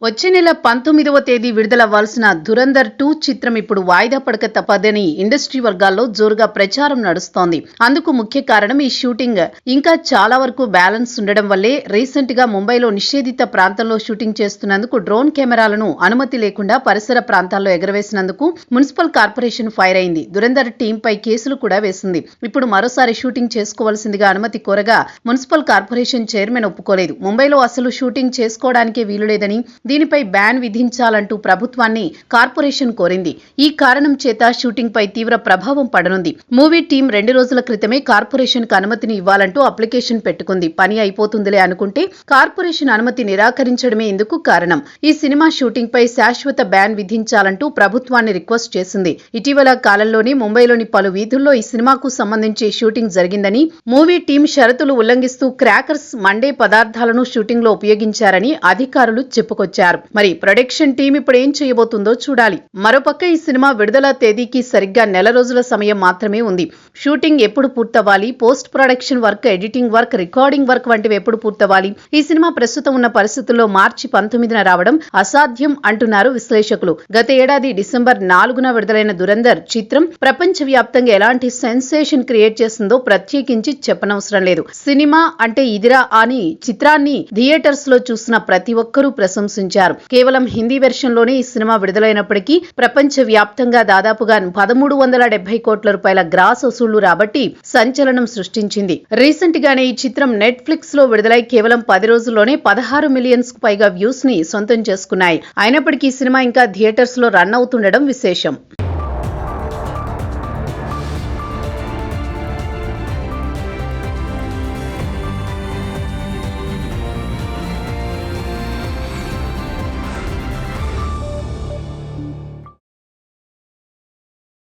వచ్చే నెల 19వ తేదీ విడుదలవ్వాల్సిన ధురంధర్ 2 చిత్రం ఇప్పుడు వాయిదా పడక తప్పదని ఇండస్ట్రీ వర్గాల్లో జోరుగా ప్రచారం నడుస్తోంది. అందుకు ముఖ్య కారణం ఈ షూటింగ్ ఇంకా చాలా వరకు బ్యాలెన్స్ ఉండడం వల్లే రీసెంట్ గా ముంబైలో నిషేధిత ప్రాంతంలో షూటింగ్ చేస్తున్నందుకు డ్రోన్ కెమెరాలను అనుమతి లేకుండా పరిసర ప్రాంతాల్లో ఎగరవేసినందుకు మున్సిపల్ కార్పొరేషన్ ఫైర్ అయింది. ధురంధర్ టీంపై కేసులు కూడా వేసింది. ఇప్పుడు మరోసారి షూటింగ్ చేసుకోవాల్సిందిగా అనుమతి కోరగా మున్సిపల్ కార్పొరేషన్ చైర్మన్ ఒప్పుకోలేదు. ముంబైలో అసలు షూటింగ్ చేసుకోవడానికే వీలులేదని, దీనిపై బ్యాన్ విధించాలంటూ ప్రభుత్వాన్ని కార్పొరేషన్ కోరింది. ఈ కారణం చేత షూటింగ్ పై తీవ్ర ప్రభావం పడనుంది. మూవీ టీం 2 రోజుల క్రితమే కార్పొరేషన్ కు అనుమతిని ఇవ్వాలంటూ అప్లికేషన్ పెట్టుకుంది. పని అయిపోతుందిలే అనుకుంటే కార్పొరేషన్ అనుమతి నిరాకరించడమే ఇందుకు కారణం. ఈ సినిమా షూటింగ్ పై శాశ్వత బ్యాన్ విధించాలంటూ ప్రభుత్వాన్ని రిక్వెస్ట్ చేసింది. ఇటీవల కాలంలోనే ముంబైలోని పలు వీధుల్లో ఈ సినిమాకు సంబంధించి షూటింగ్ జరిగిందని, మూవీ టీం షరతులు ఉల్లంఘిస్తూ క్రాకర్స్, మండే పదార్థాలను షూటింగ్ లో ఉపయోగించారని అధికారులు చెప్పుకొచ్చారు. మరి ప్రొడక్షన్ టీం ఇప్పుడు ఏం చేయబోతుందో చూడాలి. మరోపక్క ఈ సినిమా విడుదల తేదీకి సరిగ్గా నెల రోజుల సమయం మాత్రమే ఉంది. షూటింగ్ ఎప్పుడు పూర్తవ్వాలి, post production work, editing work, recording work వంటివి ఎప్పుడు పూర్తవ్వాలి? ఈ సినిమా ప్రస్తుతం ఉన్న పరిస్థితుల్లో మార్చి 19న రావడం అసాధ్యం అంటున్నారు విశ్లేషకులు. గత ఏడాది డిసెంబర్ 4న విడుదలైన ధురంధర్ చిత్రం ప్రపంచవ్యాప్తంగా ఎలాంటి సెన్సేషన్ క్రియేట్ చేసిందో ప్రత్యేకించి చెప్పనవసరం లేదు. సినిమా అంటే ఇదిరా అని చిత్రాన్ని థియేటర్స్ లో చూసిన ప్రతి ఒక్కరూ ప్రశంసించారు. కేవలం హిందీ వెర్షన్ లోనే ఈ సినిమా విడుదలైనప్పటికీ ప్రపంచ వ్యాప్తంగా దాదాపుగా 1370 కోట్ల రూపాయల గ్రాస్ వసూళ్లు రాబట్టి సంచలనం సృష్టించింది. రీసెంట్ గానే ఈ చిత్రం నెట్ఫ్లిక్స్ లో విడుదలై కేవలం 10 రోజుల్లోనే 16 మిలియన్స్ కు పైగా వ్యూస్ ని సొంతం చేసుకున్నాయి. అయినప్పటికీ ఈ సినిమా ఇంకా థియేటర్స్ లో రన్ అవుతుండడం విశేషం.